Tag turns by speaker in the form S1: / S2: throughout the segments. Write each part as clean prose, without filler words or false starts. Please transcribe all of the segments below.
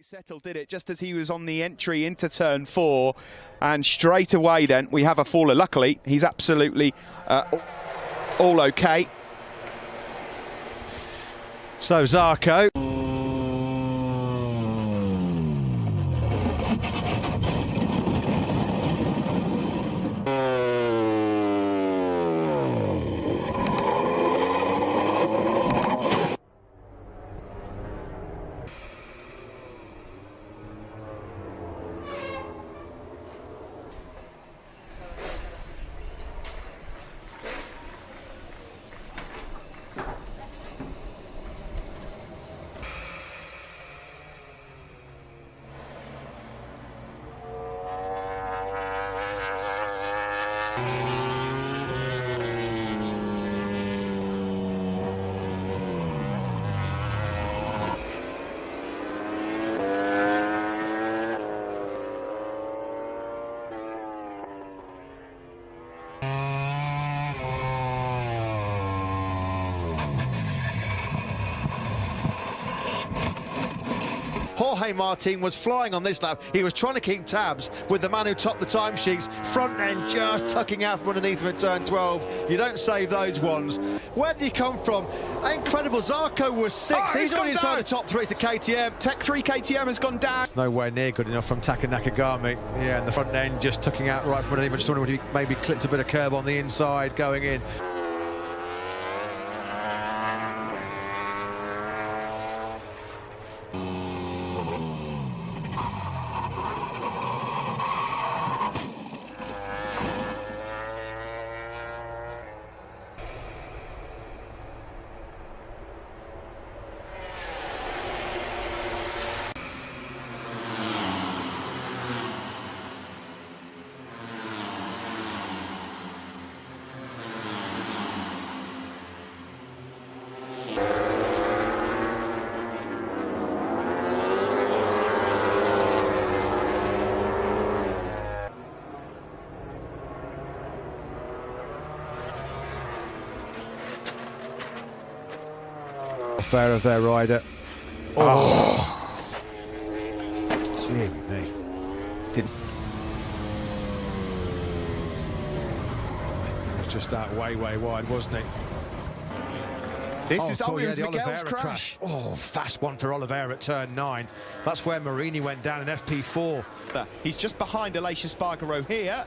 S1: settled, did it? Just as he was on the entry into turn 4, and straight away then we have a faller. Luckily, he's absolutely all okay.
S2: So Zarco. Jorge Martin was flying on this lap. He was trying to keep tabs with the man who topped the timesheets. Front end just tucking out from underneath him at turn 12. You don't save those ones. Where did he come from? Incredible. Zarco was 6.
S1: Oh,
S2: he's already inside the top 3. It's a KTM.
S1: Tech 3 KTM has gone down.
S2: Nowhere near good enough from Taka Nakagami. Yeah, and the front end just tucking out right from underneath. I just wondering if he maybe clipped a bit of curb on the inside going in. Fair of their rider. Oh. Gee me. Didn't. It was just that way wide, wasn't it?
S1: This is
S2: it was
S1: Miguel's
S2: Oliveira
S1: crash.
S2: Oh, fast one for Oliveira at turn 9. That's where Marini went down in FP4.
S1: He's just behind Alicia Spargaro here.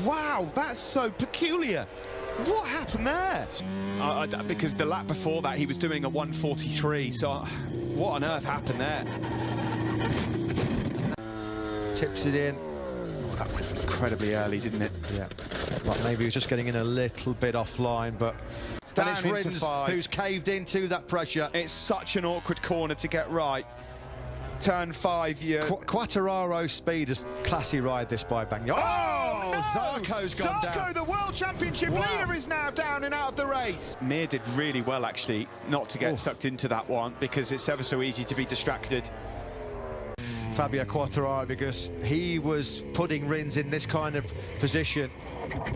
S1: Wow, that's so peculiar. What happened there? Because the lap before that he was doing a 1:43, so what on earth happened there?
S2: Tips it in.
S1: Oh, that went incredibly early, didn't it?
S2: Yeah. Like maybe he was just getting in a little bit offline, but
S1: Down
S2: it's
S1: into
S2: Rins
S1: 5.
S2: who's caved into that pressure.
S1: It's such an awkward corner to get right. Turn 5, you.
S2: Quattararo speed is classy ride this by Bagnaia.
S1: Oh, no!
S2: Zarco's gone down.
S1: Zarco, the World Championship leader, is now down and out of the race. Mir did really well, actually, not to get sucked into that one, because it's ever so easy to be distracted.
S2: Fabio Quattararo, because he was putting Rins in this kind of position.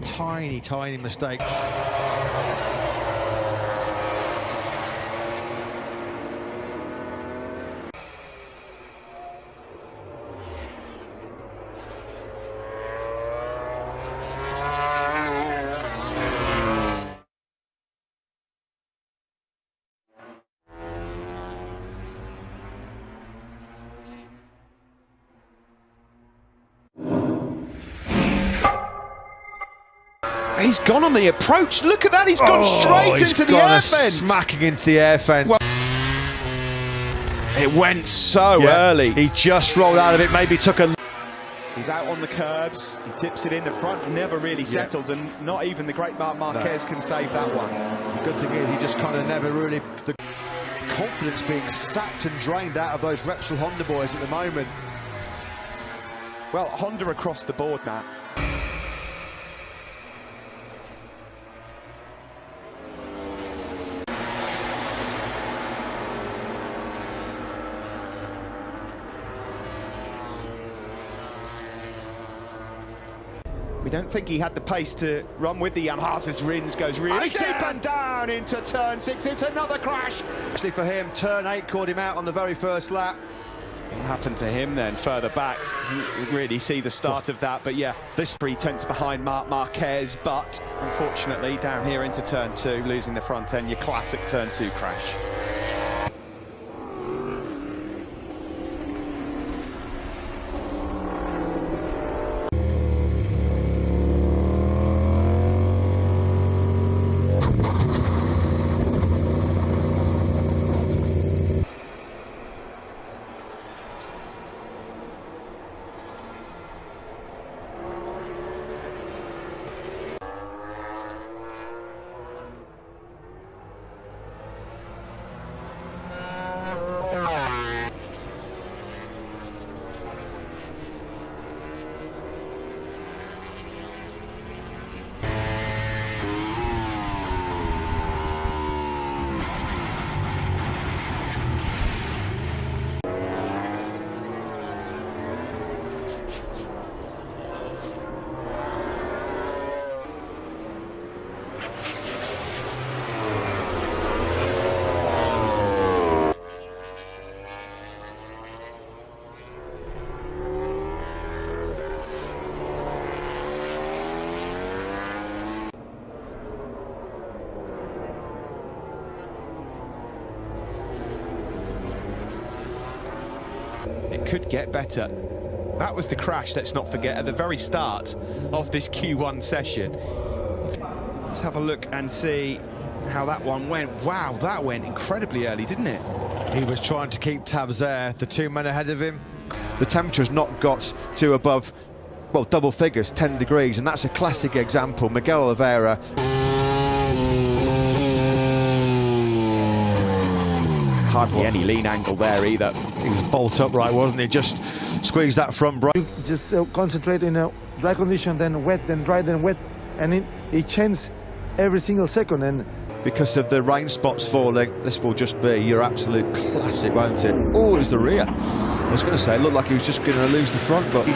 S2: Tiny mistake.
S1: He's gone on the approach. Look at that. He's gone straight into the air fence.
S2: Smacking into the air fence.
S1: Well, it went so early.
S2: He just rolled out of it. Maybe took a...
S1: He's out on the curbs. He tips it in the front. Never really settled. And not even the great Marc Marquez can save that one.
S2: The good thing is he just kind of never really... The confidence being sapped and drained out of those Repsol Honda boys at the moment.
S1: Well, Honda across the board, Matt. We don't think he had the pace to run with the Yamahas as Rins goes really deep and down into turn 6. It's another crash.
S2: Actually for him, turn 8 caught him out on the very first lap.
S1: What happened to him then further back? You really see the start of that, but yeah, this 3/10 behind Marc Marquez, but unfortunately down here into turn 2, losing the front end, your classic turn 2 crash. It could get better. That was the crash, let's not forget, at the very start of this Q1 session. Let's have a look and see how that one went. Wow, that went incredibly early, didn't it?
S2: He was trying to keep tabs there, the 2 men ahead of him. The temperature's not got to above, well, double figures, 10 degrees, and that's a classic example. Miguel Oliveira.
S1: Hardly any lean angle there either.
S2: He was bolt upright, wasn't he? Just squeezed that front brake.
S3: Just concentrate in a dry condition, then wet, then dry, then wet, and it changes every single second. And
S2: because of the rain spots falling, this will just be your absolute classic, won't it? Oh, it was the rear. I was going to say, it looked like he was just going to lose the front, but...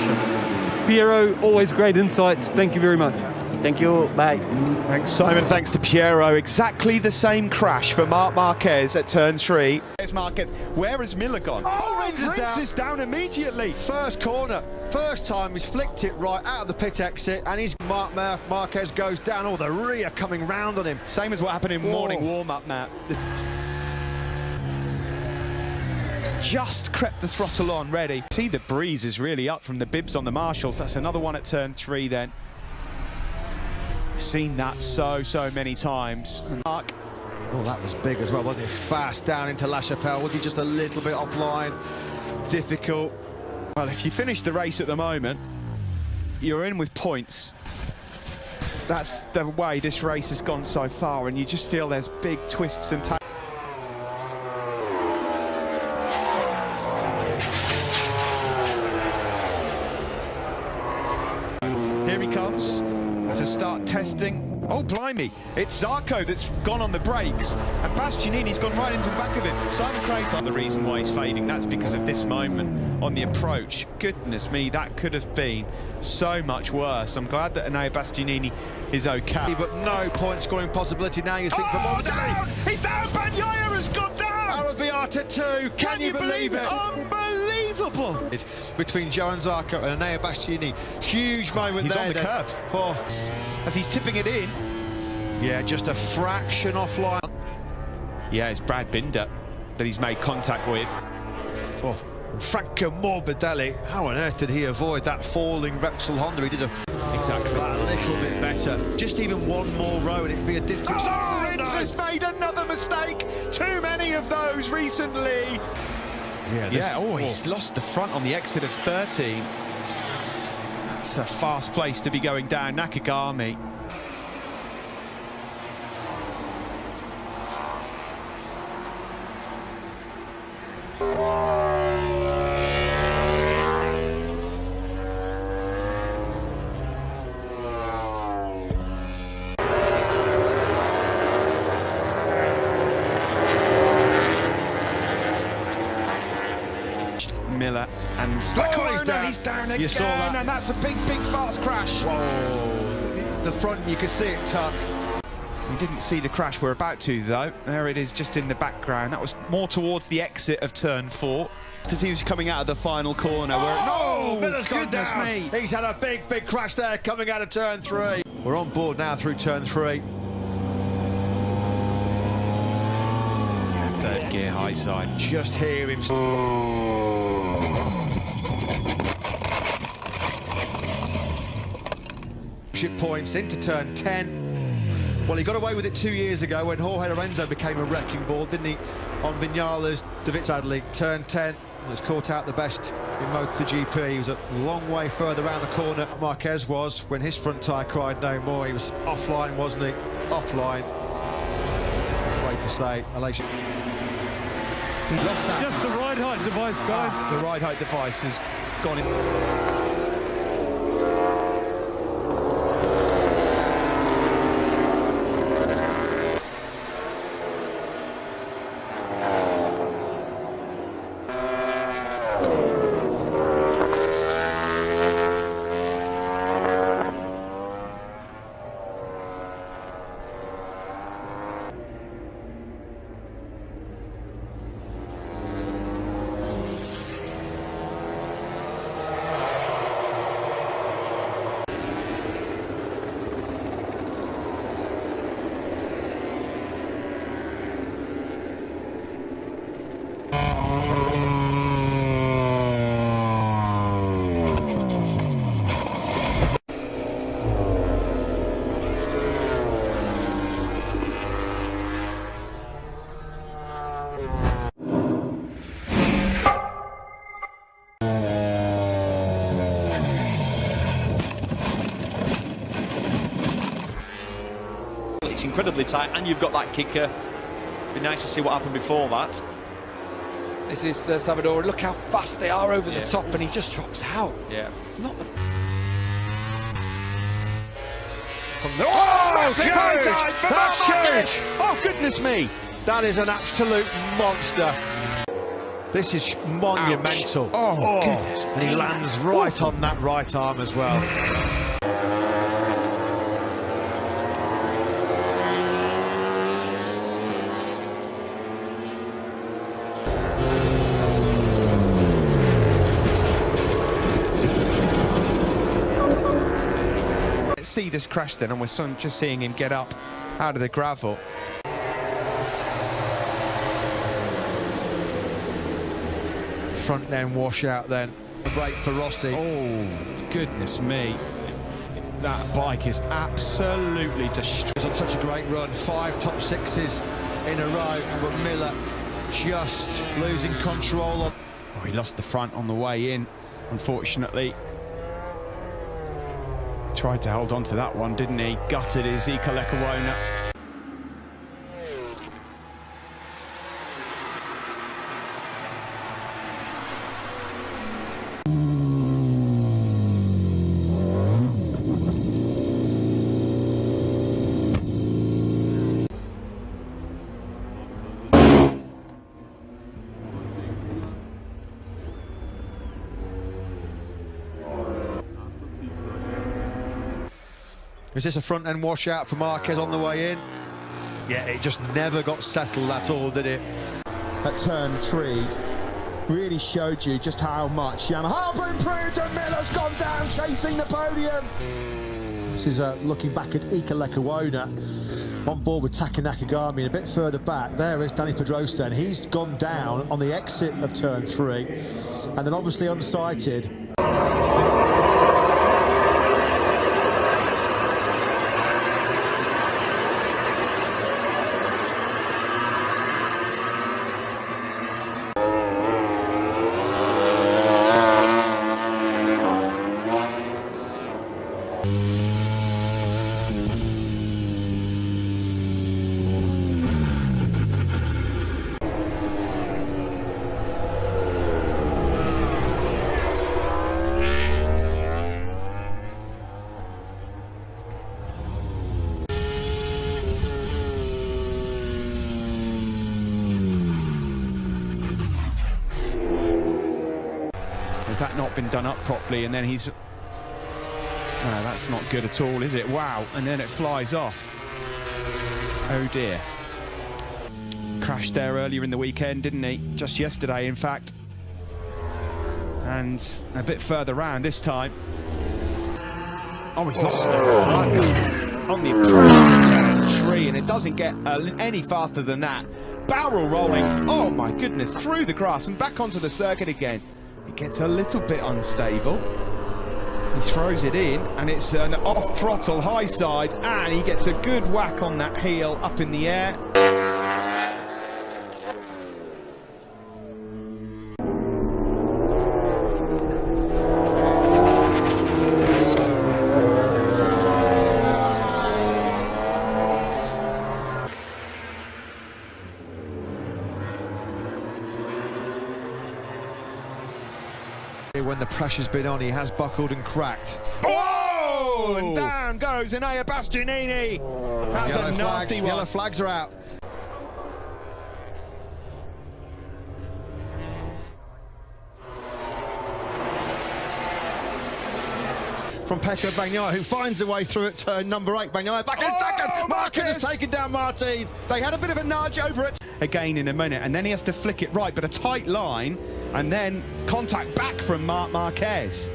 S4: Piero, always great insights. Thank you very much.
S5: Thank you, bye.
S1: Thanks, Simon. Thanks to Piero. Exactly the same crash for Marc Marquez at turn 3. There's Marquez. Where has Miller gone?
S2: Oh,
S1: Rinses down immediately.
S2: First corner, first time he's flicked it right out of the pit exit, and he's Marquez goes down. Oh, the rear coming round on him.
S1: Same as what happened in morning warm-up, Matt. Just crept the throttle on, ready. See, the breeze is really up from the bibs on the Marshalls. That's another one at turn 3 then. Seen that so many times. Mark.
S2: Oh, that was big as well, was it? Fast down into La Chapelle. Was he just a little bit offline? Difficult.
S1: Well, if you finish the race at the moment, you're in with points. That's the way this race has gone so far, and you just feel there's big twists and turns. Here he comes to start testing. Oh, blimey, it's Zarco that's gone on the brakes, and Bastianini's gone right into the back of him. Simon Craig, the reason why he's fading, that's because of this moment on the approach. Goodness me, that could have been so much worse. I'm glad that Enea Bastianini is okay.
S2: But no point scoring possibility now, you think, for
S1: down! He's down! Bagnaia has gone down!
S2: Arrabbiata 2, can you believe it?
S1: Unbelievable!
S2: Between Joe and Zarco and Enea Bastianini, huge moment
S1: he's
S2: there.
S1: He's on the curb.
S2: Oh.
S1: As he's tipping it in.
S2: Yeah, just a fraction offline.
S1: Yeah, it's Brad Binder that he's made contact with.
S2: Oh, Franco Morbidelli, how on earth did he avoid that falling Repsol Honda? He did
S1: exactly
S2: that a little bit better. Just even one more row and it'd be a different...
S1: Oh, Rins has made another mistake. Too many of those recently. Yeah, he's lost the front on the exit of 13. That's a fast place to be going down. Nakagami. Miller and
S2: he's down again.
S1: You saw that, and that's a big fast crash.
S2: Whoa, the front, you could see it tuck.
S1: We didn't see the crash we're about to, though. There it is, just in the background. That was more towards the exit of turn 4. To see who's coming out of the final corner.
S2: Miller's gone down.
S1: Me.
S2: He's had a big crash there coming out of turn 3. We're on board now through turn 3.
S1: Third gear high side.
S2: Just hear him. Points into turn 10. Well, he got away with it 2 years ago when Jorge Lorenzo became a wrecking ball, didn't he? On Vinales, David sadly, turn 10 was caught out the best in MotoGP. He was a long way further around the corner. Marquez was when his front tyre cried no more. He was offline, wasn't he? Offline. Afraid to say, Malaysia. He lost that.
S4: Just the ride height device, guys.
S1: The ride height device has gone in.
S5: It's incredibly tight, and you've got that kicker. Be nice to see what happened before that.
S6: This is Salvador. Look how fast they are over the top, and he just drops out.
S5: Yeah.
S6: Not the.
S2: That's huge! That's huge! Oh, goodness me! That is an absolute monster. This is monumental.
S1: Oh, goodness.
S2: And he lands right on that right arm as well.
S1: See this crash then, and we're just seeing him get up out of the gravel.
S2: Front end washout then. A break for Rossi.
S1: Oh, goodness me. That bike is absolutely destroyed.
S2: He's on such a great run. 5 top 6s in a row, but Miller just losing control of.
S1: Oh, he lost the front on the way in, unfortunately. Tried to hold on to that one, didn't he? Gutted his Ika Lekawona.
S2: Is this a front end washout for Marquez on the way in? Yeah, it just never got settled at all, did it?
S7: At turn 3 really showed you just how much Yamaha have improved, and Miller's gone down chasing the podium.
S2: This is looking back at Ika Lekawona on board with Taka Nakagami. A bit further back there is Danny Pedrosa, and he's gone down on the exit of turn 3 and then obviously unsighted.
S1: Has that not been done up properly? And then he's... No, that's not good at all, is it? Wow. And then it flies off. Oh dear. Crashed there earlier in the weekend, didn't he? Just yesterday, in fact. And a bit further round this time. Oh, he's lost the front on the approach to turn 3, and it doesn't get any faster than that. Barrel rolling, oh my goodness, through the grass and back onto the circuit again. It gets a little bit unstable. He throws it in, and it's an off-throttle high side, and he gets a good whack on that heel up in the air.
S2: When the pressure's been on, he has buckled and cracked.
S1: Oh! And down goes Enea Bastianini. That's a nasty one.
S2: Yellow flags are out. From Pecco Bagnaia, who finds a way through at turn number 8. Bagnaia back in second. Marquez has taken down Martin. They had a bit of a nudge over it.
S1: Again in a minute, and then he has to flick it right, but a tight line, and then contact back from Marc Marquez.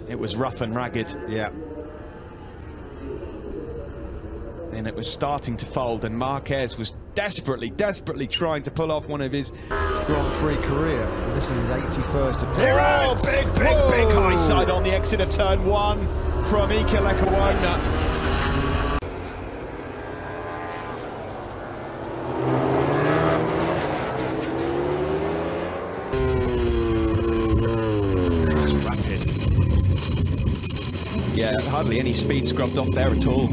S1: It was rough and ragged.
S2: Yeah.
S1: And it was starting to fold, and Marquez was desperately trying to pull off one of his
S2: Grand Prix career. And this is his 81st
S1: Oh,
S2: appearance.
S1: big high side on the exit of turn 1 from Ike Lecuona. Yeah, hardly any speed scrubbed off there at all.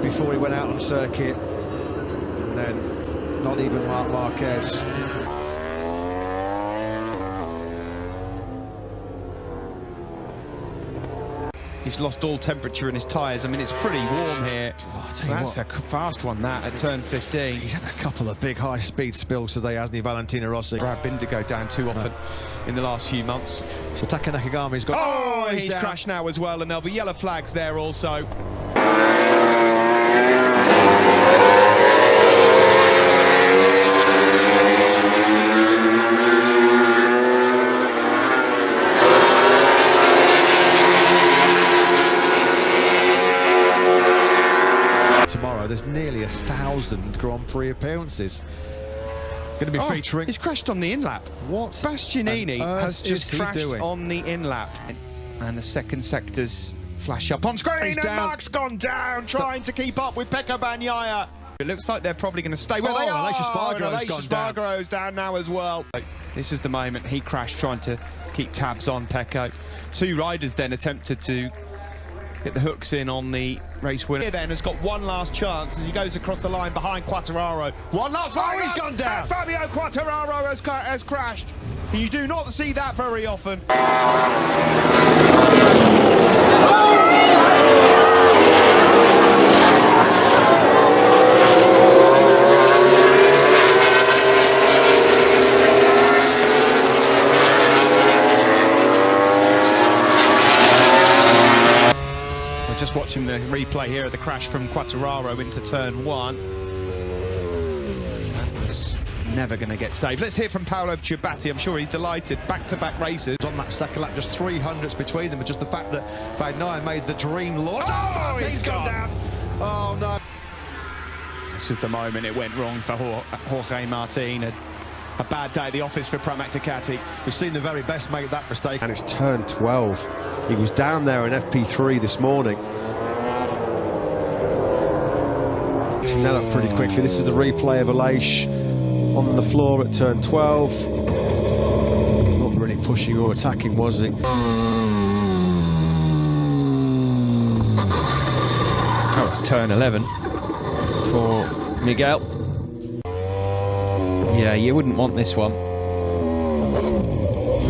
S2: Before he went out on circuit, and then not even Marc Marquez.
S1: He's lost all temperature in his tyres. I mean, it's pretty warm here.
S2: Oh, I tell you
S1: That's
S2: what,
S1: a fast one, that, at turn 15.
S2: he's had a couple of big high-speed spills today, hasn't he, Valentino Rossi?
S1: Brad Binder go down too often in the last few months.
S2: So Taka Nakagami's got...
S1: Oh, he's
S2: down.
S1: crashed now as well, and there'll be yellow flags there also.
S2: Tomorrow, there's nearly 1,000 Grand Prix appearances. Going to be featuring...
S1: He's crashed on the in-lap.
S2: What
S1: Bastianini
S2: on earth
S1: has just
S2: is he
S1: crashed
S2: doing?
S1: on the in-lap. And the second sector's flash up on screen,
S2: He's
S1: and
S2: down.
S1: Marc's gone down, trying to keep up with Pecco Bagnaia. It looks like they're probably going to stay where they are.
S2: Alicia Spargaro's
S1: and
S2: gone
S1: Spargaro's down now as well. This is the moment he crashed, trying to keep tabs on Pecco. Two riders then attempted to get the hooks in on the race winner. Here then has got one last chance as he goes across the line behind Quartararo. One last one.
S2: He's gone down.
S1: And Fabio Quartararo has crashed. You do not see that very often. Just watching the replay here of the crash from Quartararo into turn 1. That was never going to get saved. Let's hear from Paolo Ciabatti. I'm sure he's delighted. Back-to-back races.
S2: On that second lap, just 300s between them, and just the fact that Bagnaia made the dream launch.
S1: Oh,
S2: he's gone down. Oh, no.
S1: This is the moment it went wrong for Jorge Martin. A bad day at the office for Pramac Ducati.
S2: We've seen the very best make that mistake. And it's turn 12. He was down there in FP3 this morning. Mixing that up pretty quickly. This is the replay of Aleix on the floor at turn 12. Not really pushing or attacking, was he?
S5: Oh, it's turn 11 for Miguel. Yeah, you wouldn't want this one.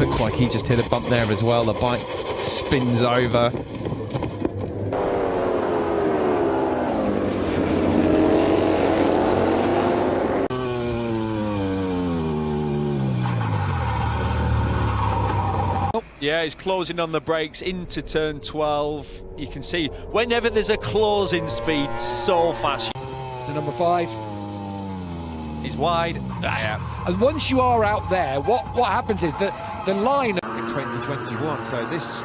S5: Looks like he just hit a bump there as well. The bike spins over. Yeah, he's closing on the brakes into turn 12. You can see whenever there's a closing speed so fast.
S6: The number 5.
S5: He's wide. Yeah.
S6: And once you are out there, what happens is that the line
S2: In 2021, so this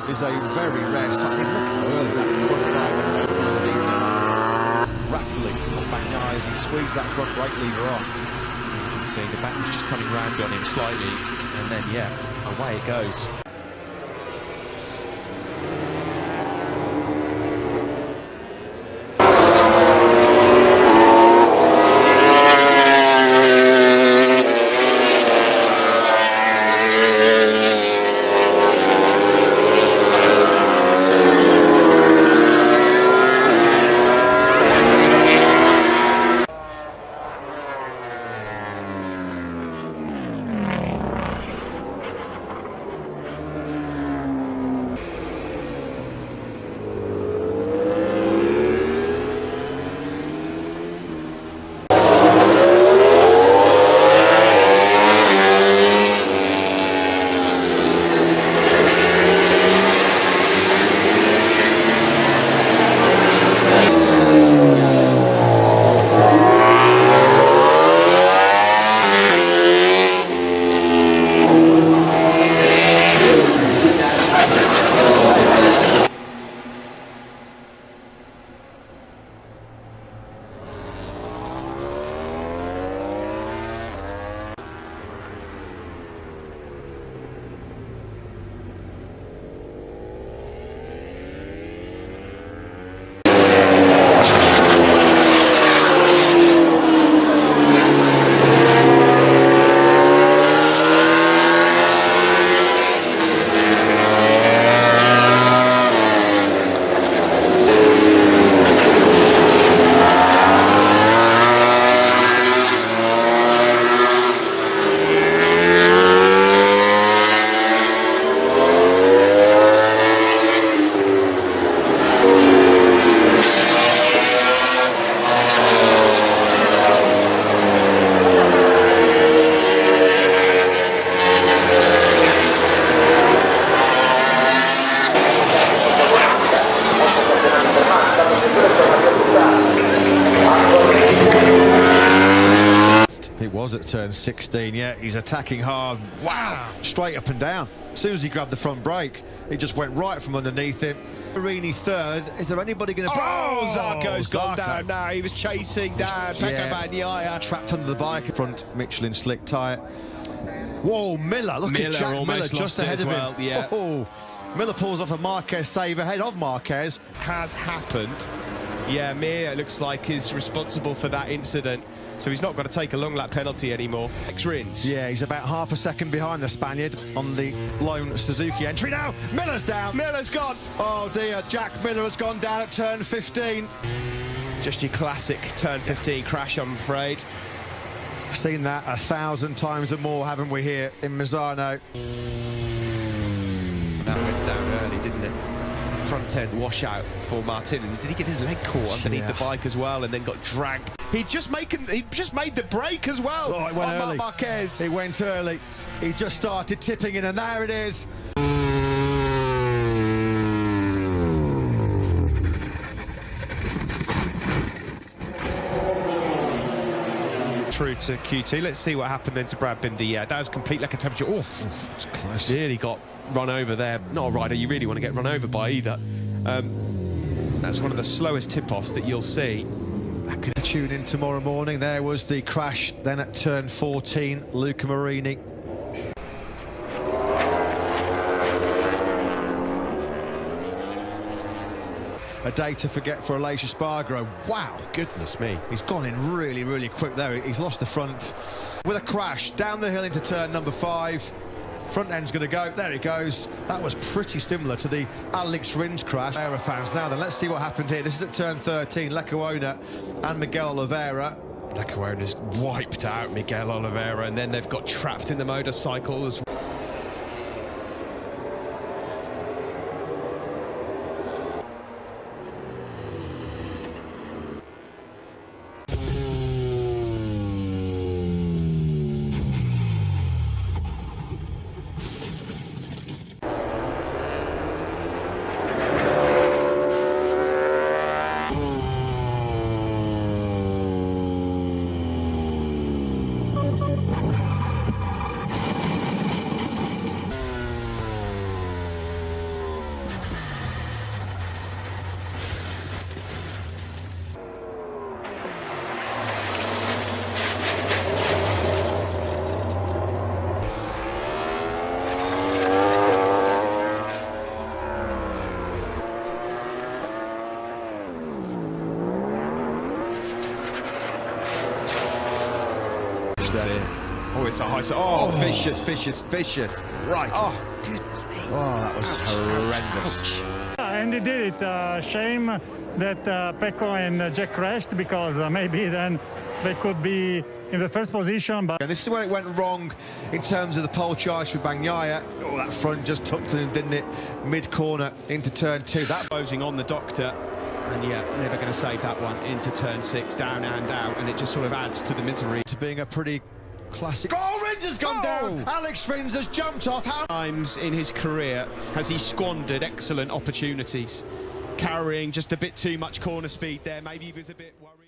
S2: is a very rare sight. Look how early that front tire went over underneath him. Rapidly on Bagnaia's and squeeze that front brake lever on.
S1: You can see the back was just coming round on him slightly, and then, yeah, away it goes.
S2: It was at turn 16, yeah, he's attacking hard. Wow, straight up and down. As soon as he grabbed the front brake, it just went right from underneath him. Marini third. Is there anybody going to...
S1: Oh, Zarco's gone down now. He was chasing down Pecco Bagnaia.
S2: Trapped under the bike, front Michelin slick tyre. Whoa, Miller, look at Jack Miller just ahead of him.
S1: Yeah.
S2: Oh, Miller pulls off a Marquez save ahead of Marquez.
S1: Has happened. Yeah, Mir, it looks like, is responsible for that incident. So he's not got to take a long lap penalty anymore. Rins.
S2: Yeah, he's about half a second behind the Spaniard on the lone Suzuki entry now. Miller's down.
S1: Miller's gone.
S2: Oh dear, Jack Miller has gone down at turn 15.
S1: Just your classic turn 15 crash, I'm afraid.
S2: Seen that 1,000 times and more, haven't we, here in Misano?
S1: That went down early, didn't it? Front end washout for Martin. And did he get his leg caught underneath the bike as well and then got dragged? He just made the break as well.
S2: Oh, it went
S1: on
S2: early.
S1: Marquez.
S2: He went early. He just started tipping in, and there it is.
S1: through to Q2. Let's see what happened then to Brad Binder. Yeah, that was complete lack of temperature. Oh,
S2: It's close.
S1: nearly got run over there. Not a rider you really want to get run over by either. That's one of the slowest tip-offs that you'll see.
S2: That could tune in tomorrow morning. There was the crash then at turn 14, Luca Marini. A day to forget for Aleix Espargaro. Wow,
S1: Goodness me.
S2: he's gone in really, really quick there. He's lost the front with a crash down the hill into turn number 5. Front end's going to go. There it goes. That was pretty similar to the Alex Rins crash. Oliveira fans now then, let's see what happened here. This is at turn 13. Lecuona and Miguel Oliveira.
S1: Lecuona's wiped out Miguel Oliveira, and then they've got trapped in the motorcycle as well. Oh, it's a high... Oh, vicious, vicious, vicious. Right. Oh, goodness me.
S2: Oh, that was horrendous.
S8: And he did it. Shame that Pecco and Jack crashed, because maybe then they could be in the first position. But
S2: And this is where it went wrong in terms of the pole charge for Bagnaia. Oh, that front just tucked in, didn't it? Mid-corner into turn 2. That
S1: Closing on the doctor. And yeah, never going to save that one into turn 6, down and out. And it just sort of adds to the misery.
S2: to being a pretty classic. Oh, Rins has gone down. Alex Rins has jumped off. How
S1: Times in his career has he squandered excellent opportunities, carrying just a bit too much corner speed there. Maybe he was a bit worried.